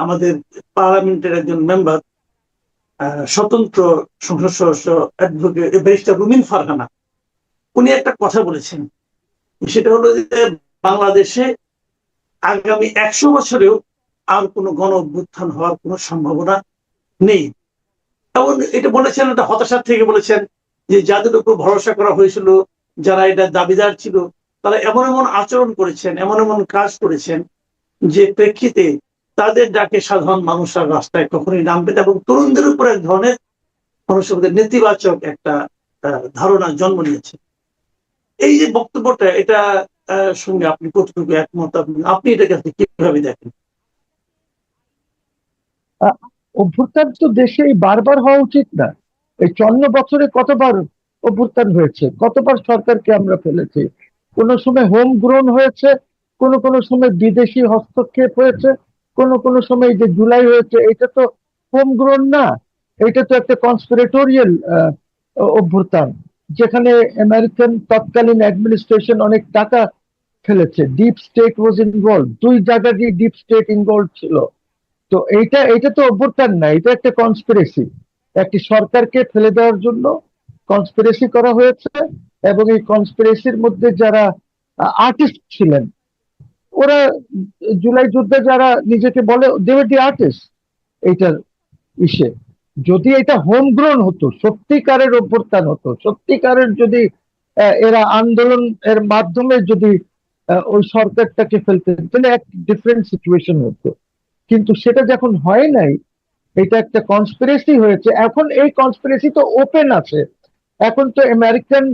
আমাদের পার্লামেন্টের একজন মেম্বার, স্বতন্ত্র সংসদ সদস্য অ্যাডভোকেট ব্যারিস্টার রুমিন ফারহানা, উনি একটা কথা বলেছেন। সেটা হলো যে বাংলাদেশে আগামী 100 বছরেও আর কোনো গণ অভ্যুত্থান হওয়ার কোনো সম্ভাবনা নেই। এবং এটা বলেছেন, এটা হতাশার থেকে বলেছেন যে যাদের উপর ভরসা করা হয়েছিল, যারা এটা দাবিদার ছিল, তারা এমন এমন আচরণ করেছেন, এমন এমন কাজ করেছেন যে প্রেক্ষিতে তাদের ডাকে সাধারণ মানুষরা রাস্তায় কখনোই নামবে না, এবং তরুণদের উপর এক ধরনের মানুষের মধ্যে নেতিবাচক একটা ধারণা জন্ম নিয়েছে। এই যে বক্তব্যটা, এটা সঙ্গে আপনি কতটুকু একমত? আপনি এটাকে কিভাবে দেখেন? অভ্যুত্থান তো দেশে বারবার হওয়া উচিত না। এই 54 বছরে কতবার অভ্যুত্থান হয়েছে, কতবার সরকারকে আমরা ফেলেছি। কোন সময় হোম গ্রোন হয়েছে, কোন সময় বিদেশি হস্তক্ষেপ হয়েছে, কোন সময় যে জুলাই হয়েছে, এটা তো হোম গ্রোন না, এটা তো একটা কনস্পিরেটোরিয়াল অভ্যুত্থান, যেখানে আমেরিকান তৎকালীন অ্যাডমিনিস্ট্রেশন অনেক টাকা ফেলেছে। ডিপ স্টেট ওয়াজ ইনভলভ, 2 জায়গায় ডিপ স্টেট ইনভলভ ছিল। তো এটা তো অভ্যুত্থান না, এটা একটা কনস্পিরেসি। একটি সরকারকে ফেলে দেওয়ার জন্য কনস্পিরেসি করা হয়েছে, এবং এই কনস্পিরেসির মধ্যে যারা আর্টিস্ট ছিলেন, ওরা জুলাই যুদ্ধে যারা নিজেকে বলে দে ওয়ার দি আর্টিস্ট, এইটার ইসে যদি এটা হোম গ্রোন হতো, সত্যিকারের অভ্যুত্থান হতো, সত্যিকারের যদি এরা আন্দোলন এর মাধ্যমে যদি ওই সরকারটাকে ফেলতেন, তাহলে এক ডিফারেন্ট সিচুয়েশন হতো। কিন্তু সেটা যখন হয় নাই, এটা একটা কনস্পিরেসি হয়েছে। এখন এই কনস্পিরেসি তো ওপেন আছে, এখন তো আমেরিকান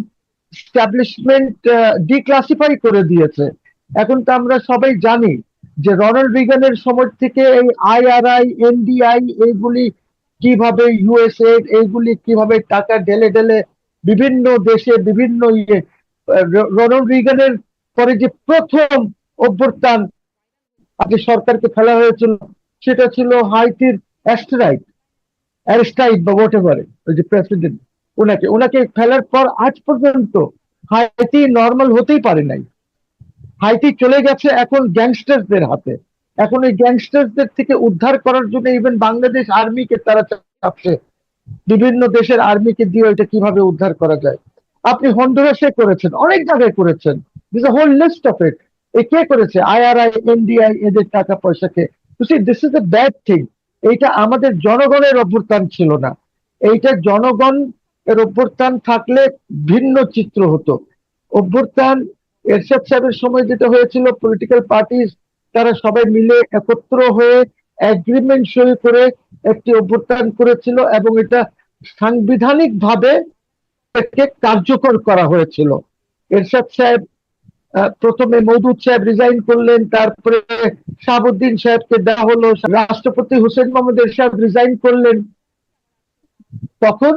এস্টাবলিশমেন্ট ডিক্লাসিফাই করে দিয়েছে। এখন তো আমরা সবাই জানি যে রোনাল্ড রিগানের সময় থেকে এই IRI, NDI এইগুলি কিভাবে, USA এইগুলি কিভাবে টাকা ঢেলে ঢেলে বিভিন্ন দেশে বিভিন্ন রোনাল্ড রিগানের পরে যে প্রথম অভ্যুত্থান যে সরকারকে ফেলা হয়েছিল, সেটা ছিল হাইতির অ্যারিস্টাইড বা হোয়াট এভার, ওই যে প্রেসিডেন্ট, ওনাকে ফেলার পর আজ পর্যন্ত হাইতি নর্মাল হতেই পারে নাই। হাইতি চলে গেছে এখন গ্যাংস্টারদের হাতে। এখন এই গ্যাংস্টারদের থেকে উদ্ধার করার জন্য ইভেন বাংলাদেশ আর্মিকে তারা চাপছে, বিভিন্ন দেশের আর্মিকে দিয়ে এটা কিভাবে উদ্ধার করা যায়। আপনি হন্ডুরাসে করেছেন, অনেক জায়গায় করেছেন, this whole list of it. এ কে করেছে? IRI, NDI, এদের টাকা পয়সাকে this is a bad thing. এইটা আমাদের জনগণের অভ্যুত্থান ছিল না, এইটা জনগণ এর অভ্যুত্থান থাকলে ভিন্ন চিত্র হতো। অভ্যুত্থান এরশাদ সাহেবের সময় যেটা হয়েছিল, পলিটিক্যাল পার্টি তারা সবাই মিলে একত্র হয়ে এগ্রিমেন্ট সই করে একটি অভ্যুত্থান করেছিল এবং এটা সাংবিধানিক ভাবে কার্যকর করা হয়েছিল। এরশাদ সাহেব প্রথমে মওদুদ সাহেব রিজাইন করলেন, তারপরে শাহাবুদ্দিন সাহেবকে দেওয়া হলো, রাষ্ট্রপতি হোসেন মোহাম্মদ এরশাদ রিজাইন করলেন, তখন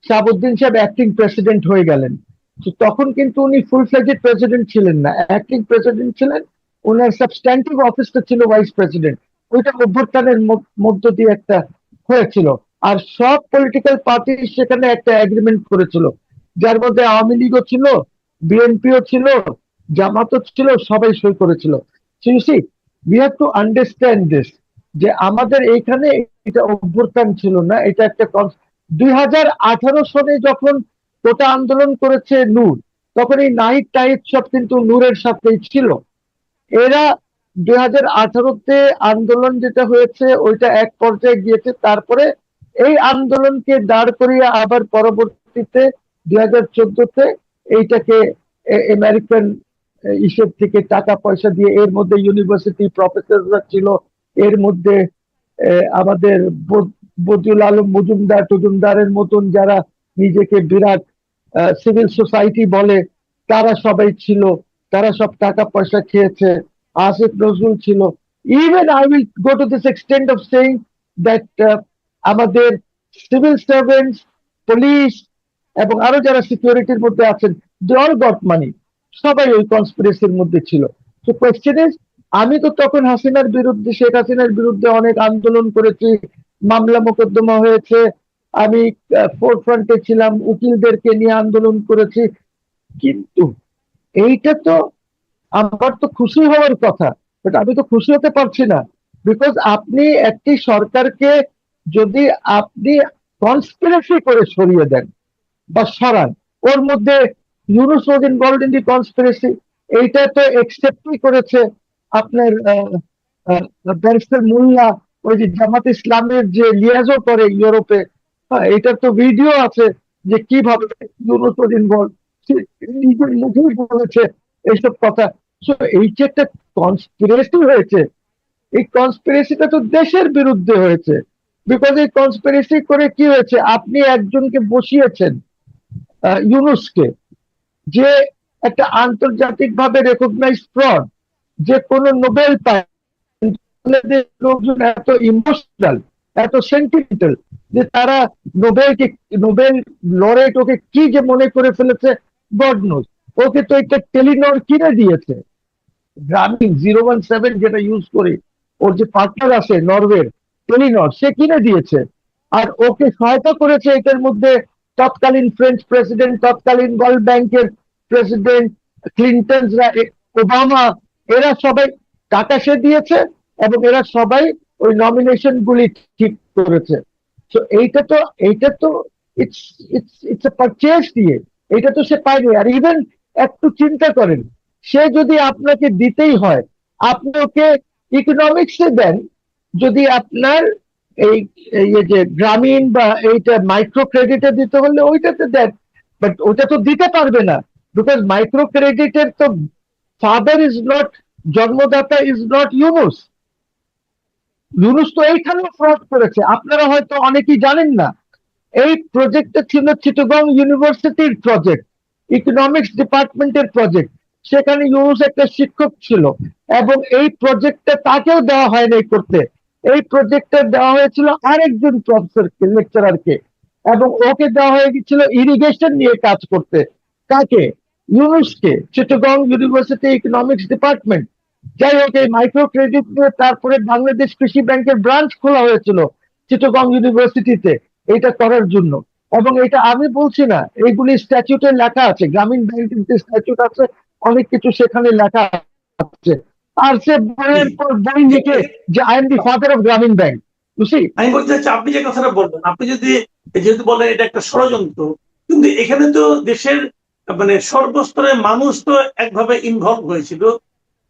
শাহাবুদ্দিন সাহেব অ্যাক্টিং প্রেসিডেন্ট হয়ে গেলেন। তো তখন কিন্তু উনি ফুল ফ্লেজেড প্রেসিডেন্ট ছিলেন না, অ্যাক্টিং প্রেসিডেন্ট ছিলেন। ওনার সাবস্ট্যান্টিভ অফিসটা ছিল ভাইস প্রেসিডেন্ট। ওইটা অভ্যুত্থানের মধ্য দিয়ে একটা হয়েছিল, আর সব পলিটিক্যাল পার্টি সেখানে একটা এগ্রিমেন্ট করেছিল, যার মধ্যে আওয়ামী লীগও ছিল, বিএনপিও ছিল, জামাতও ছিল, সবাই সই করেছিল। We have to understand this, যে আমাদের এইখানে এটা অভ্যুত্থান ছিল না, এটা একটা 2018 সনে যখন কোটা আন্দোলন করেছে নূর, তখন এই নাহিদ টাহিদ সব কিন্তু নূরের সাথেই ছিল। এরা 2018-তে আন্দোলন যেটা হয়েছে ওইটা এক পর্যায়ে গিয়েছে, তারপরে এই আন্দোলনকে দাঁড় করিয়ে আবার পরবর্তীতে 2014-তে এইটাকে আমেরিকান ইসের থেকে টাকা পয়সা দিয়ে, এর মধ্যে ইউনিভার্সিটি প্রফেসররা ছিল, এর মধ্যে আমাদের বদিউল আলম মজুমদারের মতন যারা নিজেকে বিরাট সিভিল সোসাইটি বলে, তারা সবাই ছিল, তারা সব টাকা পয়সা খেয়েছে। আসিফ নজরুল ছিল। Even I will go to this extent of saying that আমাদের সিভিল সার্ভেন্টস, পুলিশ এবং আরো যারা সিকিউরিটির মধ্যে আছেন, দে অল গট মানি, সবাই ওই কনস্পিরেসির মধ্যে ছিল। তো কোয়েশ্চেন ইজ, আমি তো তখন হাসিনার বিরুদ্ধে, শেখ হাসিনার বিরুদ্ধে অনেক আন্দোলন করেছি, মামলা মোকদ্দমা হয়েছে, আমি ফোরফ্রন্টে ছিলাম, উকিলদেরকে নিয়ে আন্দোলন করেছি, কিন্তু এইটা তো আমার তো খুশি হওয়ার কথা, বাট আমি তো খুশি হতে পারছি না। বিকজ আপনি একটি সরকারকে যদি আপনি কনস্পিরেসি করে সরিয়ে দেন বা সরান, ওর মধ্যে ইউনূস ওয়াজ ইনভলভড ইন দি কনস্পিরেসি, এইটা তো একসেপ্টই করেছে আপনার ব্যারিস্টার মোল্লা, ওই যে জামাত ইসলামের যে লিয়াজও করে ইউরোপে, এটার তো ভিডিও আছে যে কিভাবে ইউনূস ওয়াজ ইনভলভড, নিজের মুখেই বলেছে এইসব কথা। সো এই যে একটা কনস্পিরেসি হয়েছে, এই কনস্পিরেসিটা তো দেশের বিরুদ্ধে হয়েছে। বিকজ এই কনস্পিরেসি করে কি হয়েছে, আপনি একজনকে বসিয়েছেন ইউনূসকে, যে একটা আন্তর্জাতিক ভাবে রেকগনাইজ ফ্রড, যে কোনো নোবেল পায়, লোকজন এত ইমোশনাল, এত সেন্টিমেন্টাল, যে তারা নোবেল লরেট ওকে কি যে মনে করে ফেলেছে গড নোজ। ওকে তো একটা টেলিনর কিনে দিয়েছে, গ্রামীণ 017 যেটা ইউজ করে, ওর যে পার্টনার আছে নরওয়ের, টেলিনর, সে কিনে দিয়েছে। আর ওকে সহায়তা করেছে এটার মধ্যে তৎকালীন ফ্রেঞ্চ প্রেসিডেন্ট, তৎকালীন ওয়ার্ল্ড ব্যাংকের প্রেসিডেন্ট, ক্লিন্টনরা, ওবামা, এরা সবাই টাকা সে দিয়েছে এবং এরা সবাই ওই নমিনেশন গুলি ঠিক করেছে। তো এইটা তো it's it's it's a purchase দিয়ে, এটা তো সে পায়নি। আর ইভেন একটু চিন্তা করেন, সে যদি আপনাকে দিতেই হয়, আপনি ওকে ইকোনমিক্সে দেন, যদি আপনার এই যে গ্রামীণ বা এইটা মাইক্রো ক্রেডিটে দিতে হলে ওইটাতে দেন, বাট ওটা তো দিতে পারবে না, বিকজ মাইক্রো ক্রেডিটের তো ফাদার ইজ নট, জন্মদাতা ইজ নট ইউনূস। ইউনূস তো এইখানেও ফ্রড করেছে, আপনারা হয়তো অনেকেই জানেন না। এই প্রজেক্টটা ছিল চিটাগং ইউনিভার্সিটির প্রজেক্ট, ইকোনমিক্স ডিপার্টমেন্টের প্রজেক্ট, সেখানে ইউনূস একটা শিক্ষক ছিল এবং এই প্রজেক্টটা তাকেও দেওয়া হয়নি করতে, এই প্রজেক্টটা দেওয়া হয়েছিল আরেকজন প্রফেসরকে, লেকচারারকে, এবং ওকে দেওয়া হয়ে গেছিল ইরিগেশন নিয়ে কাজ করতে। কাকে? ইউনূসকে, চিটাগং ইউনিভার্সিটি ইকোনমিক্স ডিপার্টমেন্ট। যাই হোক, এই মাইক্রো ক্রেডিট নিয়ে তারপরে বাংলাদেশ কৃষি ব্যাংকের ব্রাঞ্চ খোলা হয়েছিল চিটাগং ইউনিভার্সিটিতে এটা করার জন্য। এবং এটা আমি বলছি না, এইগুলি স্ট্যাচুটে লেখা আছে, গ্রামীণ ব্যাংকের যে স্ট্যাচুট আছে অনেক কিছু সেখানে লেখা আছে। আর সে বইয়ের পর বই লিখে যে I am the father of গ্রামীণ ব্যাংক। বুঝছি, আমি বলতে চাচ্ছি, আপনি যে কথাটা বললেন, আপনি যদি যেহেতু বলেন এটা একটা ষড়যন্ত্র, কিন্তু এখানে তো দেশের মানে সর্বস্তরের মানুষ তো একভাবে ইনভলভ হয়েছিল।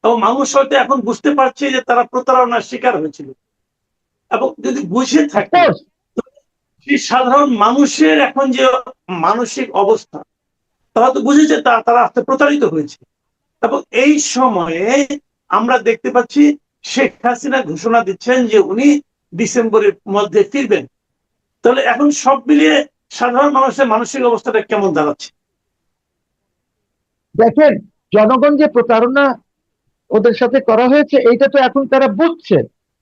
এবং মানুষ হয়তো এখন বুঝতে পারছে যে তারা প্রতারণার শিকার হয়েছিল, এবং যদি বুঝে থাকে সেই সাধারণ মানুষের এখন যে মানসিক অবস্থা, তারা তো বুঝেছে তারা আস্তে প্রতারিত হয়েছে। এবং এই সময়ে আমরা দেখতে পাচ্ছি শেখ হাসিনা ঘোষণা দিচ্ছেন যে উনি ডিসেম্বরের মধ্যে ফিরবেন। তাহলে এখন সব মিলিয়ে সাধারণ মানুষের মানসিক অবস্থাটা কেমন দাঁড়াচ্ছে? দেখেন, জনগণ যে প্রতারণা ওদের সাথে করা হয়েছে এইটা তো এখন তারা বুঝছে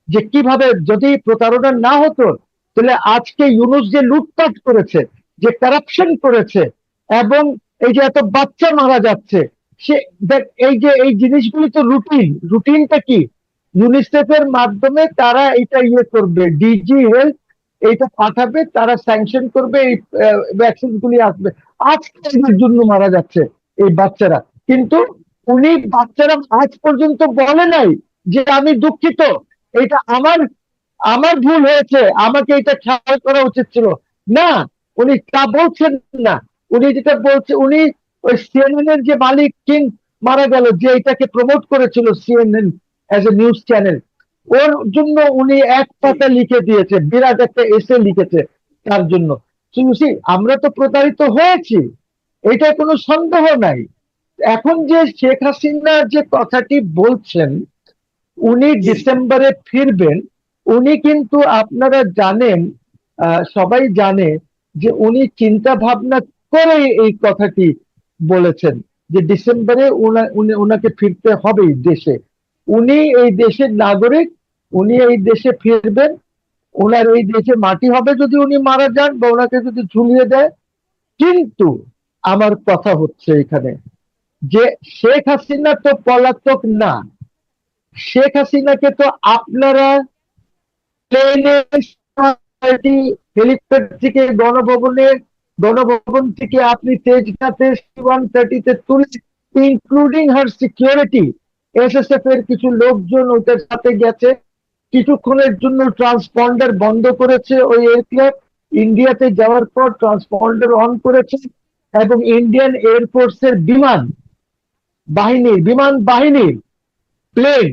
যে কিভাবে, যদি প্রতারণা না হতো তাহলে আজকে ইউনূস যে লুটপাট করেছে, যে কারাপশন করেছে, এবং এই যে এত বাচ্চা মারা যাচ্ছে, সে দেখ এই জিনিসগুলি তো রুটিনটা কি, ইউনিসেফের মাধ্যমে তারা এটা করবে, ডিজি হেলথ এইটা পাঠাবে, তারা স্যাংশন করবে, এই ভ্যাকসিন গুলি আসবে। আজকে এদের জন্য মারা যাচ্ছে এই বাচ্চারা, কিন্তু উনি বাচ্চারা আজ পর্যন্ত বলে নাই যে আমি দুঃখিত, এটা আমার ভুল হয়েছে, আমাকে এটা খেয়াল করা উচিত ছিল। না, উনি তা বলছেন না। উনি যেটা বলছে, উনি ওই সিএনএন এর যে মালিক কিং মারা গেল, যে এটাকে প্রমোট করেছিল CNN as a news channel, ওর জন্য উনি এক পাতা লিখে দিয়েছে, বিরাট একটা এসে লিখেছে তার জন্য। আমরা তো প্রতারিত হয়েছি, এটা কোনো সন্দেহ নাই। এখন যে শেখ হাসিনা যে কথাটি বলছেন উনি ডিসেম্বরে ফিরবেন, উনি কিন্তু আপনারা জানেন, সবাই জানে যে উনি চিন্তা ভাবনা করে এই কথাটি বলেছেন যে ডিসেম্বরে ওনাকে ফিরতে হবেই দেশে। উনি এই দেশের নাগরিক, উনি এই দেশে ফিরবেন, ওনার এই দেশে মাটি হবে যদি উনি মারা যান বা ওনাকে যদি ঝুলিয়ে দেয়। কিন্তু আমার কথা হচ্ছে এখানে যে শেখ হাসিনা তো পলাতক না। শেখ হাসিনাকে তো আপনারা প্লেনে, হেলিপ্যাড থেকে গণভবন থেকে আপনি তেজগাঁতে C-130 তুলে, ইনক্লুডিং হার সিকিউরিটি, এসএসএফ এর কিছু লোকজন ওটার সাথে গেছে, কিছুক্ষণের জন্য ট্রান্সপন্ডার বন্ধ করেছে ওই এয়ারক্রাফট, ইন্ডিয়াতে যাওয়ার পর ট্রান্সপন্ডার অন করেছে, এবং ইন্ডিয়ান এয়ারফোর্সের বিমান বাহিনীর প্লেন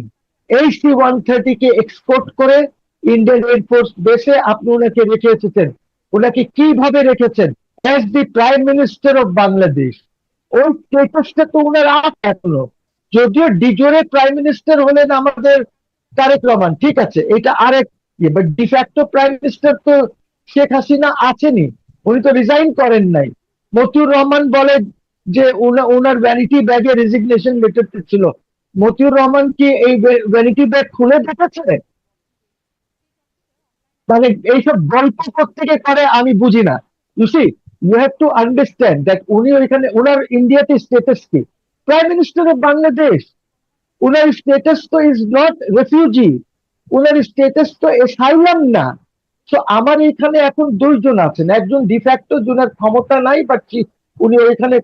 এই C-130 কে এক্সপোর্ট করে ইন্ডিয়ান এয়ারফোর্স বেসে আপনি ওনাকে রেখে এসেছেন। ওনাকে কিভাবে রেখেছেন? As the prime minister of Bangladesh. ওই স্টেটাসটা তো ওনার আছে এখনো, যদিও ডিজোরে প্রাইম মিনিস্টার হলেন আমাদের তারেক রহমান, ঠিক আছে, এটা আরেক বাট ডিফ্যাক্টো প্রাইম মিনিস্টার তো শেখ হাসিনা আছেনই, উনি তো রিজাইন করেন নাই। মতিউর রহমান বলে যে ওনার ভ্যানিটি ব্যাগে রেজিগনেশন লেটার ছিল। মতিউর রহমান কি এই ভ্যানিটি ব্যাগ খুলে দেখেছে? মানে এইসব গল্প থেকে করে আমি বুঝি না। You see, you have to understand that উনি ওইখানে, ওনার ইন্ডিয়াতে স্টেটাস কি? Prime minister of Bangladesh. উনার স্টেটাস তো ইজ নট রেফিউজি, উনার স্টেটাস তো এসাইলাম না। তো আমার এখানে এখন দুইজন আছেন, একজন ডিফ্যাক্টো, যার ক্ষমতা নাই, বাট উনি ওইখানে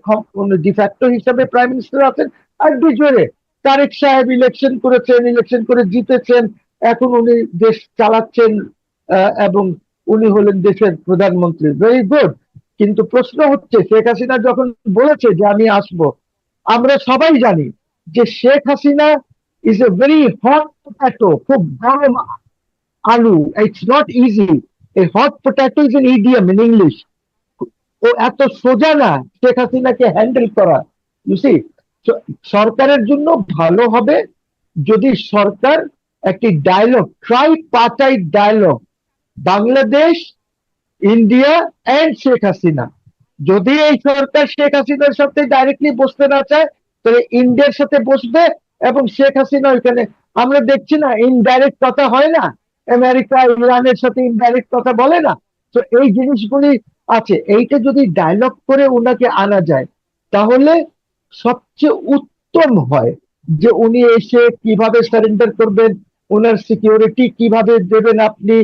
ডিফ্যাক্টো হিসাবে প্রাইম মিনিস্টার আছেন, আর ডিজোরে তারেক সাহেব ইলেকশন করে জিতেছেন, এখন উনি দেশ চালাচ্ছেন, এবং উনি হলেন দেশের প্রধানমন্ত্রী, ভেরি গুড। কিন্তু প্রশ্ন হচ্ছে, শেখ হাসিনা যখন বলেছে যে আমি আসব, আমরা সবাই জানি যে Sheikh Hasina is a very hot potato, খুব গরম আলু। It's not easy. A hot potato is an idiom in English. ও এত সোজা না শেখ হাসিনাকে হ্যান্ডেল করা। ইউ সি, সরকারের জন্য ভালো হবে যদি সরকার একটি dialogue, tripartite dialogue, Bangladesh, India and Sheikh Hasina, যদি এই সরকার শেখ হাসিনার সাথে ডাইরেক্টলি বসতে না চায় তাহলে ইন্ডিয়ার সাথে বসবে, এবং শেখ হাসিনা ওইখানে, আমরা দেখছি না ইনডাইরেক্ট কথা হয় না, আমেরিকা ইরানের সাথে ইনডাইরেক্ট কথা বলে না। তো এই জিনিসগুলি আছে, এইটা যদি ডায়লগ করে ওনাকে আনা যায় তাহলে সবচেয়ে উত্তম হয় যে উনি এসে কিভাবে সারেন্ডার করবেন, ওনার সিকিউরিটি কিভাবে দেবেন, আপনি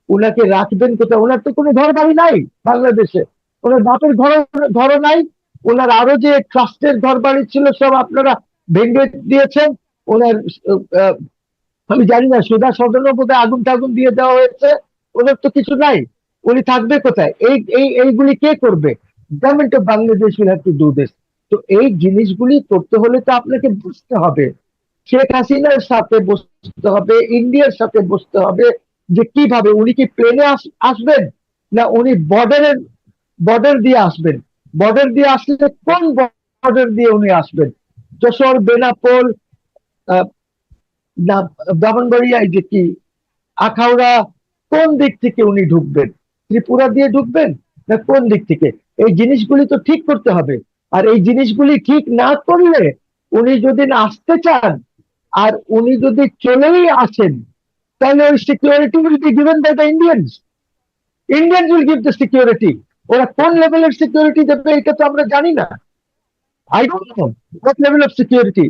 ওনাকে রাখবেন কোথায়? ওনার তো কোনো ঘর বাড়ি নাই বাংলাদেশে, ওনার বাপের ঘরও নাই, ওনার আরো যে ট্রাস্টের ঘর বাড়ি ছিল সব আপনারা ভেঙে দিয়েছেন। ওনার আমি জানি না, সুধা সদনও বোধহয় আগুন টাগুন দিয়ে দেওয়া হয়েছে, ওনার তো কিছু নাই, উনি থাকবে কোথায়? এইগুলি কে করবে? Government of Bangladesh will have to do this. তো এই জিনিসগুলি করতে হলে তো আপনাকে বুঝতে হবে শেখ হাসিনার সাথে বসতে হবে, ইন্ডিয়ার সাথে বসতে হবে, যে কিভাবে উনি কি প্লেনে আসবেন, না উনি বর্ডার দিয়ে আসবেন। বর্ডার দিয়ে আসলে কোন বর্ডার দিয়ে উনি আসবেন? যশোর, বেনাপোল, আহ, না ব্রাহ্মণবাড়িয়ায় যে কি আখাউড়া, কোন দিক থেকে উনি ঢুকবেন? ত্রিপুরা দিয়ে ঢুকবেন না কোন দিক থেকে? এই জিনিসগুলি তো ঠিক করতে হবে। আর এই জিনিসগুলি ঠিক না করলে, উনি যদি আসতে চান আর উনি যদি চলেই আসেন, তাহলে ওই security will be given by the Indians. Indians will give the security. ওরা কোন লেভেলের সিকিউরিটি দেবে এটা তো আমরা জানি না। I don't know what level of security.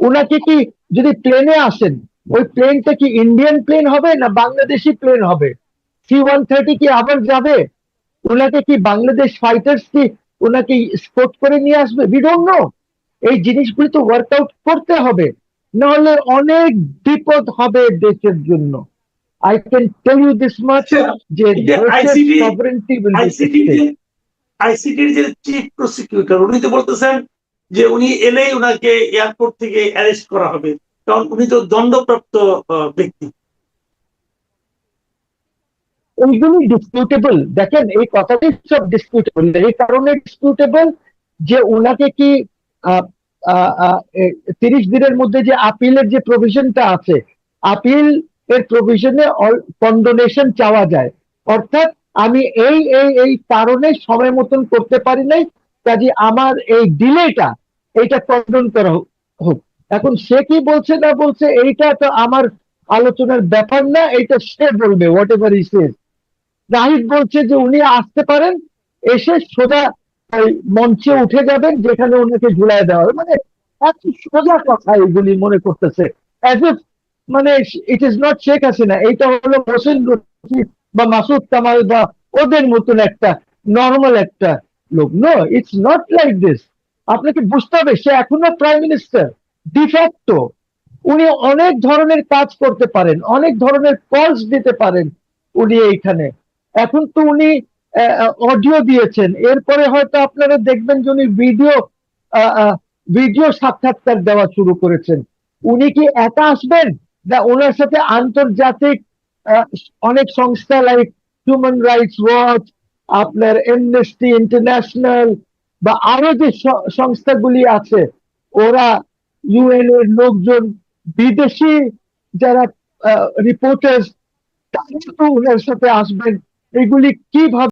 ওনাকে কি যদি প্লেনে আসেন, ওই প্লেনটা কি ইন্ডিয়ান প্লেন হবে না বাংলাদেশি প্লেন হবে? C-130 কি আবার যাবে? ওনাকে কি বাংলাদেশ ফাইটার্স কি ওনাকে স্পোর্ট করে নিয়ে আসবে? We don't know. এই জিনিসগুলি তো ওয়ার্কআউট করতে হবে, নাহলে অনেক বিপদ হবে দেশের জন্য। I can tell you this much, যে এই যে দেশের সভারেন্টি উইল বি স্টেক। আইসিটির যে চিফ প্রসিকিউটর উনি তো বলতেছেন যে উনি এলেই ওনাকে এয়ারপোর্ট থেকে অ্যারেস্ট করা হবে, কারণ উনি তো দণ্ডপ্রাপ্ত ব্যক্তি। এইগুলি ডিসপিউটেবল। দেখেন, এই কথাটি সব ডিসপিউটেবল। এই কারণে ডিসপিউটেবল যে ওনাকে কি 30 দিনের মধ্যে যে আপিলের যে প্রভিশনটা আছে, আপিল এর প্রভিশনে কন্ডোনেশন চাওয়া যায়। অর্থাৎ আমি এই কারণে সময় মতন করতে পারি নাই, কাজে আমার এই ডিলেটা এইটা কন্ডন করা হোক। এখন সে কি বলছে না বলছে এইটা তো আমার আলোচনার ব্যাপার না, এটা সে বলবে, হোয়াট এভার হি সেজ। নাহিদ বলছে যে উনি আসতে পারেন, এসে সোজা ওই মঞ্চে উঠে যাবেন যেখানে ওনাকে ঝুলাই দেওয়া হবে। মানে এত সোজা কথা এগুলি মনে করতেছে, অ্যাজ ইফ মানে it is not Sheikh Hasina, এইটা হলো হোসেন রশিদ বা মাসুদ কামাল বা ওদের মতন একটা নর্মাল একটা লোক। No, it's not like this. আপনাকে বুঝতে হবে, সে এখনো প্রাইম মিনিস্টার ডিফ্যাক্টো। উনি অনেক ধরনের কাজ করতে পারেন, অনেক ধরনের কলস দিতে পারেন উনি এইখানে। এখন তো উনি অডিও দিয়েছেন, এরপরে হয়তো আপনারা দেখবেন যে উনি ভিডিও সাক্ষাৎকার দেওয়া শুরু করেছেন। উনি কি একা আসবেন, না ওনার সাথে আন্তর্জাতিক আহ, অনেক সংস্থা লাইক হিউম্যান রাইটস ওয়াচ, আপনার এমনেস্টি ইন্টারন্যাশনাল বা আরো যে সংস্থাগুলি আছে, ওরা, UN এর লোকজন, বিদেশি যারা রিপোর্টার্স, তারা তো ওনার সাথে আসবেন। এগুলি কিভাবে